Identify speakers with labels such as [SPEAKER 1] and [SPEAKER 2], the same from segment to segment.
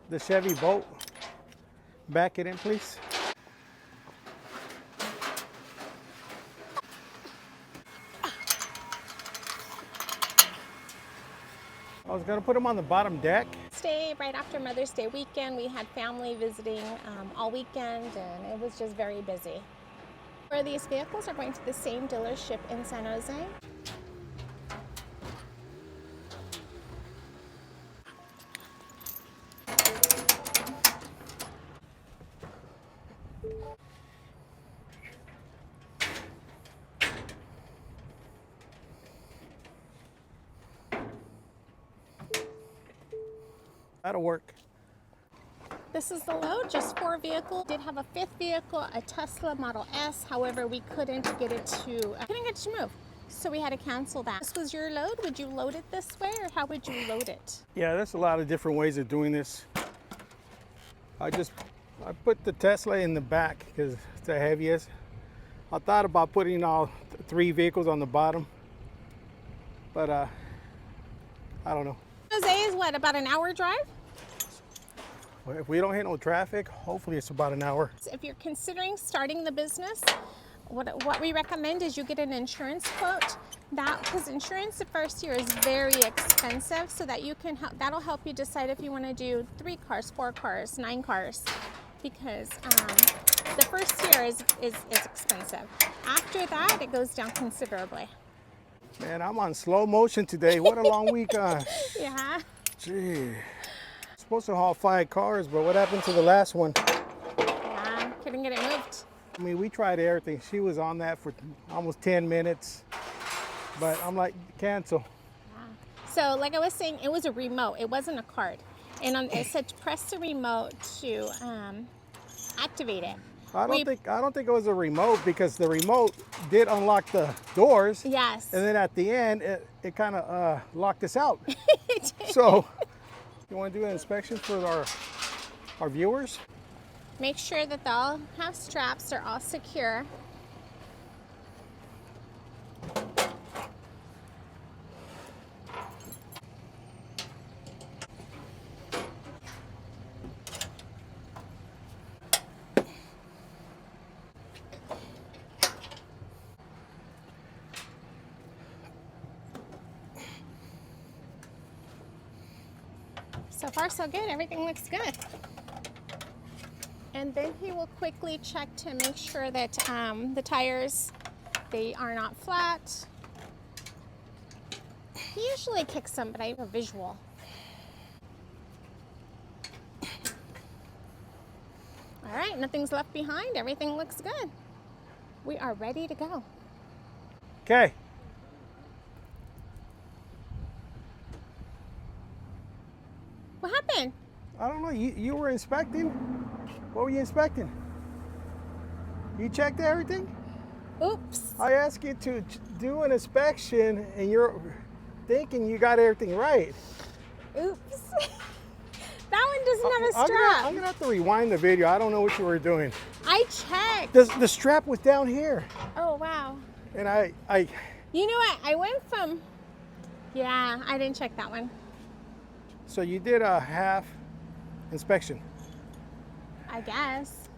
[SPEAKER 1] the Chevy Bolt. Back it in, please. I was gonna put them on the bottom deck.
[SPEAKER 2] Stay right after Mother's Day weekend. We had family visiting all weekend, and it was just very busy. Where these vehicles are going to the same dealership in San Jose.
[SPEAKER 1] That'll work.
[SPEAKER 2] This is the load, just 4 vehicles. Did have a 5th vehicle, a Tesla Model S. However, we couldn't get it to move. So we had to cancel that. This was your load. Would you load it this way, or how would you load it?
[SPEAKER 1] Yeah, there's a lot of different ways of doing this. I put the Tesla in the back because it's the heaviest. I thought about putting all 3 vehicles on the bottom, but I don't know.
[SPEAKER 2] Jose is what, about an hour drive?
[SPEAKER 1] If we don't hit no traffic, hopefully it's about an hour.
[SPEAKER 2] If you're considering starting the business, what we recommend is you get an insurance quote. Because insurance the first year is very expensive, so that that'll help you decide if you want to do 3 cars, 4 cars, 9 cars, because the first year is expensive. After that, it goes down considerably.
[SPEAKER 1] Man, I'm on slow motion today. What a long week.
[SPEAKER 2] Yeah.
[SPEAKER 1] Gee. Supposed to haul 5 cars, but what happened to the last one?
[SPEAKER 2] Yeah, couldn't get it moved.
[SPEAKER 1] I mean, we tried everything. She was on that for almost 10 minutes, but I'm like, cancel.
[SPEAKER 2] Yeah. So like I was saying, it was a remote. It wasn't a card. And it said press the remote to activate it.
[SPEAKER 1] I don't think it was a remote, because the remote did unlock the doors.
[SPEAKER 2] Yes.
[SPEAKER 1] And then at the end, it kind of locked us out. So, you want to do an inspection for our viewers?
[SPEAKER 2] Make sure that they all have straps. They're all secure. So far, so good. Everything looks good. And then he will quickly check to make sure that the tires, they are not flat. He usually kicks them, but I have a visual. All right, nothing's left behind. Everything looks good. We are ready to go.
[SPEAKER 1] Okay.
[SPEAKER 2] What happened?
[SPEAKER 1] I don't know. You were inspecting? What were you inspecting? You checked everything?
[SPEAKER 2] Oops.
[SPEAKER 1] I asked you to do an inspection, and you're thinking you got everything right.
[SPEAKER 2] Oops. That one doesn't have a strap.
[SPEAKER 1] I'm gonna have to rewind the video. I don't know what you were doing.
[SPEAKER 2] I checked.
[SPEAKER 1] The strap was down here.
[SPEAKER 2] Oh, wow.
[SPEAKER 1] And I
[SPEAKER 2] You know what? I went from, yeah, I didn't check that one.
[SPEAKER 1] So you did a half inspection.
[SPEAKER 2] I guess.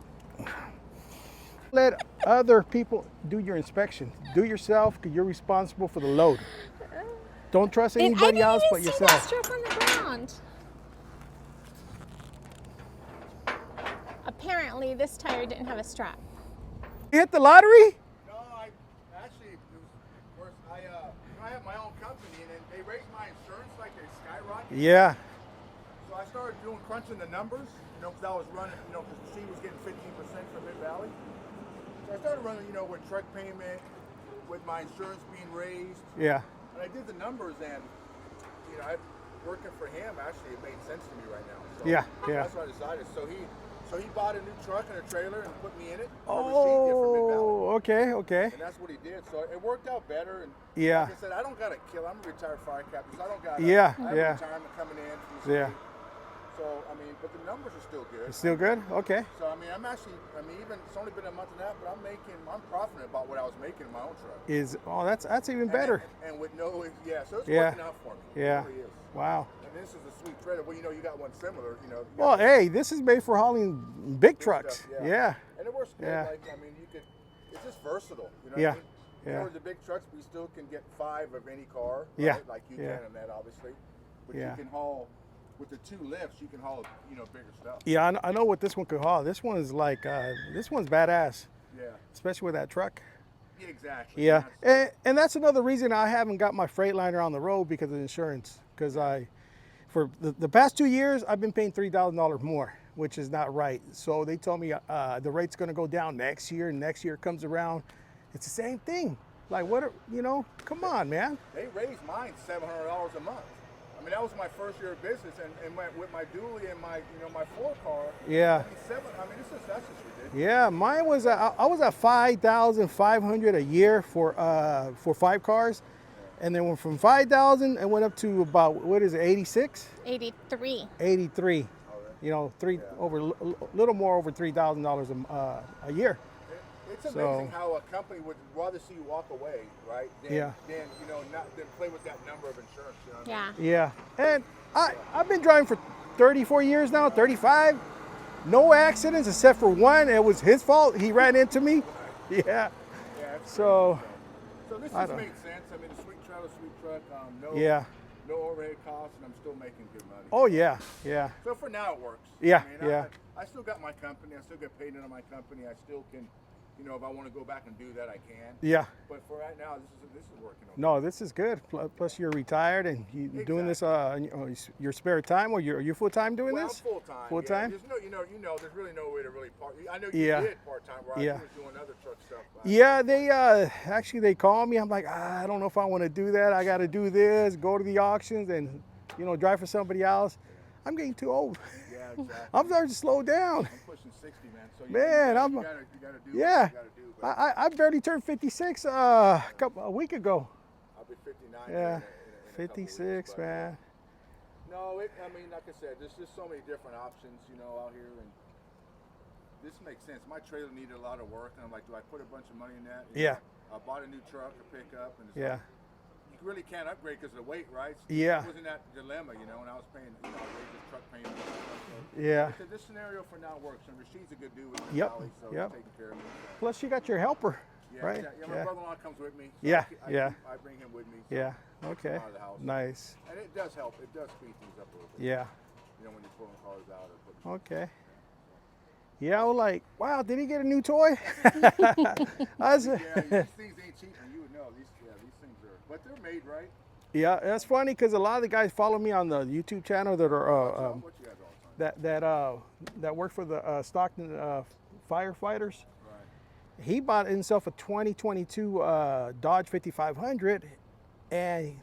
[SPEAKER 1] Let other people do your inspection. Do yourself, because you're responsible for the load. Don't trust anybody else but yourself.
[SPEAKER 2] I didn't even see that strap on the ground. Apparently, this tire didn't have a strap.
[SPEAKER 1] You hit the lottery?
[SPEAKER 3] No, I actually, it was worse. I have my own company, and then they raised my insurance like they skyrocketed.
[SPEAKER 1] Yeah.
[SPEAKER 3] So I started crunching the numbers, because I was running, because the C was getting 15% from Mid-Valley. So I started running, with truck payment, with my insurance being raised.
[SPEAKER 1] Yeah.
[SPEAKER 3] And I did the numbers, and, working for him, actually, it made sense to me right now. So
[SPEAKER 1] Yeah.
[SPEAKER 3] That's what I decided. So he bought a new truck and a trailer and put me in it.
[SPEAKER 1] Oh, okay.
[SPEAKER 3] And that's what he did. So it worked out better. And
[SPEAKER 1] Yeah.
[SPEAKER 3] like I said, I don't got to kill. I'm a retared fire captain, so I don't got to.
[SPEAKER 1] Yeah,
[SPEAKER 3] I have
[SPEAKER 1] yeah.
[SPEAKER 3] retirement coming in. From the
[SPEAKER 1] Yeah.
[SPEAKER 3] city. So So I mean, but the numbers are still good.
[SPEAKER 1] It's still good? Okay.
[SPEAKER 3] So I mean, even it's only been a month and a half, but I'm profiting about what I was making in my own truck.
[SPEAKER 1] That's even better.
[SPEAKER 3] And with no, yeah, so it's
[SPEAKER 1] Yeah.
[SPEAKER 3] working out for me.
[SPEAKER 1] Yeah.
[SPEAKER 3] It really is.
[SPEAKER 1] Wow.
[SPEAKER 3] And this is a sweet threader. Well, you know, you got one similar. You know. you
[SPEAKER 1] Well,
[SPEAKER 3] got
[SPEAKER 1] hey, this is made for hauling big trucks.
[SPEAKER 3] stuff,
[SPEAKER 1] Yeah.
[SPEAKER 3] And it works good.
[SPEAKER 1] Yeah.
[SPEAKER 3] Like I mean, you could. It's just versatile. You know
[SPEAKER 1] Yeah.
[SPEAKER 3] what I mean?
[SPEAKER 1] Yeah.
[SPEAKER 3] For the big trucks, we still can get 5 of any car. Right?
[SPEAKER 1] Yeah.
[SPEAKER 3] Like you
[SPEAKER 1] Yeah.
[SPEAKER 3] can in that, obviously. But
[SPEAKER 1] Yeah.
[SPEAKER 3] you can haul with the 2 lifts. You can haul, bigger stuff.
[SPEAKER 1] Yeah, I know what this one could haul. This one's like, this one's badass,
[SPEAKER 3] Yeah.
[SPEAKER 1] especially with that truck.
[SPEAKER 3] Yeah, exactly.
[SPEAKER 1] Yeah,
[SPEAKER 3] That's-
[SPEAKER 1] and that's another reason I haven't got my Freightliner on the road because of insurance. Because for the past 2 years, I've been paying $3,000 more, which is not right. So they told me the rate's going to go down next year, and next year comes around, it's the same thing. Like come on, man.
[SPEAKER 3] They raised mine $700 a month. I mean, that was my first year of business, and with my dually and my, my 4 car.
[SPEAKER 1] Yeah.
[SPEAKER 3] I mean, that's just ridiculous.
[SPEAKER 1] Yeah, mine was I was at $5,500 a year for 5 cars, and then from 5,000 it went up to about 86,
[SPEAKER 2] 83.
[SPEAKER 1] 83. Over a little more over $3,000 a year.
[SPEAKER 3] It's amazing how a company would rather see you walk away, right? Than,
[SPEAKER 1] Yeah.
[SPEAKER 3] Than than play with that number of insurance. You know what I mean?
[SPEAKER 2] Yeah.
[SPEAKER 1] Yeah, and I've been driving for 34 years now, 35. No accidents except for one. It was his fault. He ran into me. Yeah.
[SPEAKER 3] Yeah. It's
[SPEAKER 1] So.
[SPEAKER 3] So this
[SPEAKER 1] I
[SPEAKER 3] just
[SPEAKER 1] don't-
[SPEAKER 3] makes sense. I mean, a sweet truck.
[SPEAKER 1] Yeah.
[SPEAKER 3] No overhead costs, and I'm still making good money.
[SPEAKER 1] Oh yeah. Yeah.
[SPEAKER 3] So for now, it works.
[SPEAKER 1] Yeah,
[SPEAKER 3] I mean,
[SPEAKER 1] yeah.
[SPEAKER 3] I still got my company. I still get paid into my company. I still can, if I want to go back and do that, I can.
[SPEAKER 1] Yeah.
[SPEAKER 3] But for right now, this is working. Okay.
[SPEAKER 1] No, this is good. Plus, you're retired and you're doing this your spare time, or you're full time doing
[SPEAKER 3] Well,
[SPEAKER 1] this?
[SPEAKER 3] I'm full time.
[SPEAKER 1] Full time?
[SPEAKER 3] There's there's really no way to really part. I know you
[SPEAKER 1] Yeah.
[SPEAKER 3] did part time, right?
[SPEAKER 1] Yeah.
[SPEAKER 3] You was doing other truck stuff.
[SPEAKER 1] Yeah, they call me. I'm like, I don't know if I want to do that. I got to do this, go to the auctions, and drive for somebody else. I'm getting too old.
[SPEAKER 3] Yeah, exactly.
[SPEAKER 1] I'm starting to slow down.
[SPEAKER 3] I'm pushing 60, man. So
[SPEAKER 1] Man,
[SPEAKER 3] you gotta do
[SPEAKER 1] yeah.
[SPEAKER 3] what you gotta do. But
[SPEAKER 1] I barely turned 56 a week ago.
[SPEAKER 3] I'll be 59.
[SPEAKER 1] Yeah,
[SPEAKER 3] in a couple
[SPEAKER 1] 56,
[SPEAKER 3] weeks, but,
[SPEAKER 1] man.
[SPEAKER 3] No, I mean, like I said, there's just so many different options, out here, and this makes sense. My trailer needed a lot of work, and I'm like, do I put a bunch of money in that?
[SPEAKER 1] Yeah.
[SPEAKER 3] I bought a new truck to pick up, and it's
[SPEAKER 1] Yeah.
[SPEAKER 3] like, you really can't upgrade because of the weight, right?
[SPEAKER 1] Yeah.
[SPEAKER 3] It was in that dilemma, and I was paying, I raised the truck payment. And stuff, so
[SPEAKER 1] Yeah.
[SPEAKER 3] this scenario for now works, and Rashid's a good dude with his
[SPEAKER 1] Yep,
[SPEAKER 3] Valley, so
[SPEAKER 1] yep.
[SPEAKER 3] he's taking care of me. So.
[SPEAKER 1] Plus, you got your helper,
[SPEAKER 3] Yeah,
[SPEAKER 1] right?
[SPEAKER 3] Yeah, my brother-in-law comes with me. So
[SPEAKER 1] Yeah,
[SPEAKER 3] I
[SPEAKER 1] yeah.
[SPEAKER 3] bring him with me. So
[SPEAKER 1] Yeah. Okay.
[SPEAKER 3] out of the house.
[SPEAKER 1] Nice.
[SPEAKER 3] And it does help. It does speed things up a little bit.
[SPEAKER 1] Yeah.
[SPEAKER 3] When you're pulling cars out or putting.
[SPEAKER 1] Okay. Yeah, I was like, wow, did he get a new toy? I was,
[SPEAKER 3] Yeah, these things ain't cheap, and you would know. These things are, but they're made right.
[SPEAKER 1] yeah, that's funny because a lot of the guys follow me on the YouTube channel that are
[SPEAKER 3] What you guys all the time?
[SPEAKER 1] that work for the Stockton firefighters.
[SPEAKER 3] Right.
[SPEAKER 1] He bought himself a 2022 Dodge 5500, and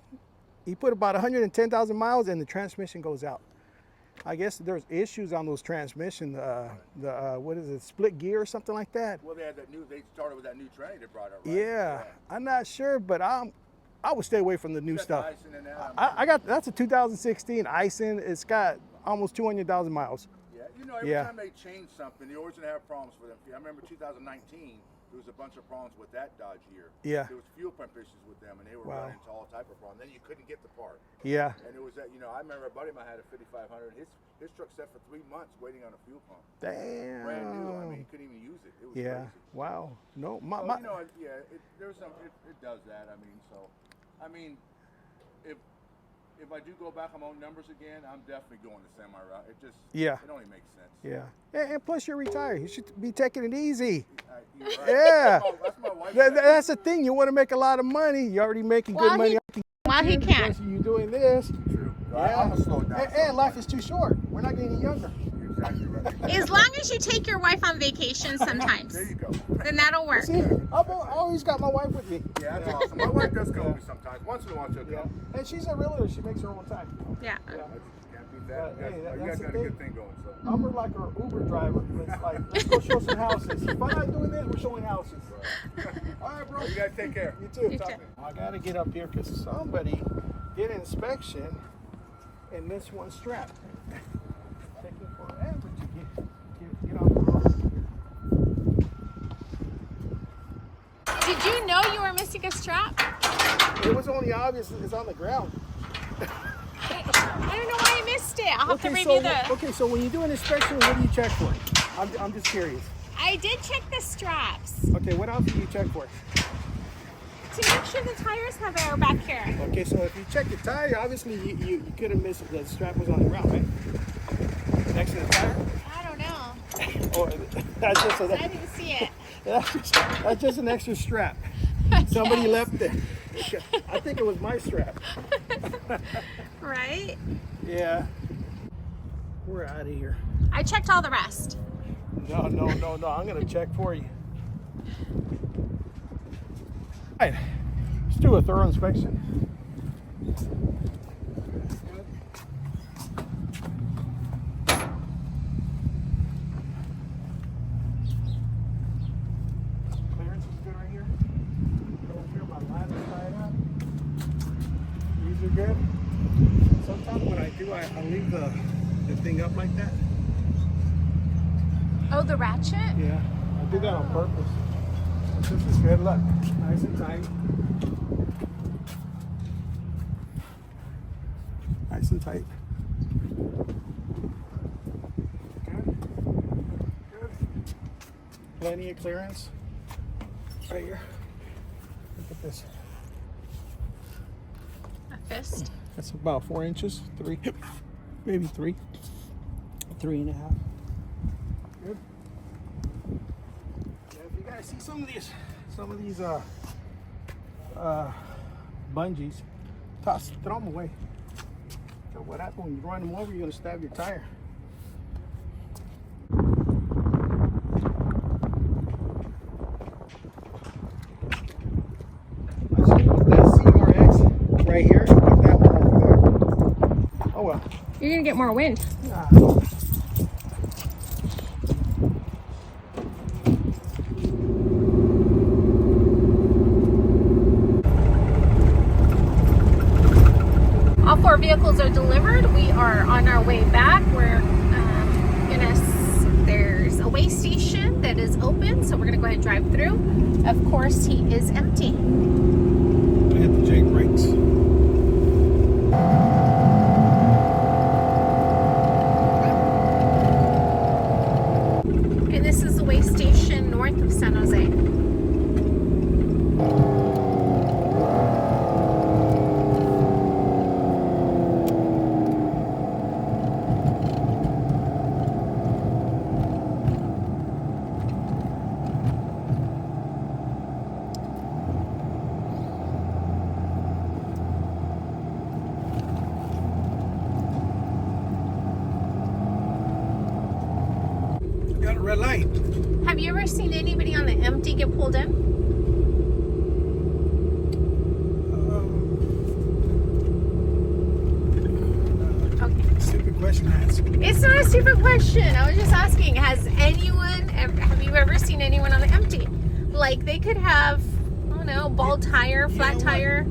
[SPEAKER 1] he put about 110,000 miles, and the transmission goes out. I guess there's issues on those transmission. What is it, split gear or something like that?
[SPEAKER 3] Well, they started with that new tranny they brought up, right?
[SPEAKER 1] Yeah, I'm not sure, but I would stay away from the new
[SPEAKER 3] You got
[SPEAKER 1] stuff.
[SPEAKER 3] the icing in that,
[SPEAKER 1] I got that's a 2016 Ison. It's got almost 200,000 miles.
[SPEAKER 3] Yeah, every
[SPEAKER 1] Yeah.
[SPEAKER 3] time they change something, they always gonna have problems with them. I remember 2019. There was a bunch of problems with that Dodge year.
[SPEAKER 1] Yeah.
[SPEAKER 3] There was fuel pump issues with them, and they were
[SPEAKER 1] Wow.
[SPEAKER 3] running into all type of problems. Then you couldn't get the part.
[SPEAKER 1] Yeah.
[SPEAKER 3] And it was that, I remember a buddy of mine had a 5500. His truck sat for 3 months waiting on a fuel pump.
[SPEAKER 1] Damn.
[SPEAKER 3] Brand new. I mean, you couldn't even use it. It was
[SPEAKER 1] Yeah.
[SPEAKER 3] crazy.
[SPEAKER 1] Wow. No.
[SPEAKER 3] So, it does that. I mean, if I do go back on my own numbers again, I'm definitely going the semi route.
[SPEAKER 1] Yeah.
[SPEAKER 3] It only makes sense.
[SPEAKER 1] Yeah. And plus, you're retired. You should be taking it easy.
[SPEAKER 3] You're right.
[SPEAKER 1] Yeah.
[SPEAKER 3] That's my wife.
[SPEAKER 1] That's the thing. You want to make a lot of money. You're already making good
[SPEAKER 2] While
[SPEAKER 1] money.
[SPEAKER 2] he can.
[SPEAKER 1] You're doing this.
[SPEAKER 3] True.
[SPEAKER 1] Yeah.
[SPEAKER 3] I'm gonna slow it down.
[SPEAKER 1] And life is too short. We're not getting any younger.
[SPEAKER 3] You're exactly right.
[SPEAKER 2] As long as you take your wife on vacation sometimes,
[SPEAKER 3] There you go.
[SPEAKER 2] then that'll work.
[SPEAKER 1] See, I always got my wife with me.
[SPEAKER 3] Yeah, that's awesome. My wife does come with me sometimes. Once in a while she'll
[SPEAKER 1] Yeah.
[SPEAKER 3] come.
[SPEAKER 1] And she's a realtor. She makes her own time.
[SPEAKER 2] Yeah.
[SPEAKER 3] I just can't beat
[SPEAKER 1] But,
[SPEAKER 3] that.
[SPEAKER 1] hey,
[SPEAKER 3] You
[SPEAKER 1] that's
[SPEAKER 3] guys
[SPEAKER 1] the
[SPEAKER 3] got a
[SPEAKER 1] thing.
[SPEAKER 3] good thing going. So.
[SPEAKER 1] I'm like our Uber driver. It's like, let's go show some houses. If I'm not doing that, we're showing houses. All right, bro.
[SPEAKER 3] You guys take care.
[SPEAKER 1] You too.
[SPEAKER 2] You too.
[SPEAKER 1] I got to get up here because somebody did an inspection and this one's strapped.
[SPEAKER 2] know you were missing a strap?
[SPEAKER 1] It was only obvious it's on the ground.
[SPEAKER 2] I don't know why I missed it. I'll have to review the...
[SPEAKER 1] Okay, so when you do an inspection, what do you check for? I'm just curious.
[SPEAKER 2] I did check the straps
[SPEAKER 1] Okay, what else do you check for?
[SPEAKER 2] to make sure the tires have air back here.
[SPEAKER 1] Okay, so if you check the tire, obviously you could have missed the strap was on the ground, right? Next to the tire?
[SPEAKER 2] I don't know.
[SPEAKER 1] Or that's just
[SPEAKER 2] I didn't see it.
[SPEAKER 1] that's just an extra strap. Somebody left it. I think it was my strap.
[SPEAKER 2] Right?
[SPEAKER 1] Yeah. We're out of here.
[SPEAKER 2] I checked all the rest.
[SPEAKER 1] No. I'm gonna check for you. All right. Let's do a thorough inspection. Clearance is good right here. Over here, my ladder's tied up. These are good. Sometimes when I do, I leave the thing up like that.
[SPEAKER 2] Oh, the ratchet?
[SPEAKER 1] Yeah, I do that on purpose. But this is good. Look, nice and tight. Nice and tight. Good. Good. Plenty of clearance. Right here. Look at this.
[SPEAKER 2] A fist.
[SPEAKER 1] That's about 4 inches. 3, maybe 3. 3.5. Good. Yeah, if you guys see some of these bungees, throw them away. So what happens when you run them over? You're gonna stab your tire. I should put that CRX right here. Put that one over there. Oh well.
[SPEAKER 2] You're gonna get more wind.
[SPEAKER 1] Ah.
[SPEAKER 2] All 4 vehicles are delivered. We are on our way back. We're there's a weigh station that is open, so we're gonna go ahead and drive through. Of course, he is empty.
[SPEAKER 1] I hit the Jake brakes.
[SPEAKER 2] And this is the weigh station north of San Jose.
[SPEAKER 1] Got a red light.
[SPEAKER 2] Have you ever seen anybody on the empty get pulled in? Okay.
[SPEAKER 1] Stupid question to ask.
[SPEAKER 2] It's not a stupid question. I was just asking, have you ever seen anyone on the empty? Like they could have, I don't know, bald tire, flat tire.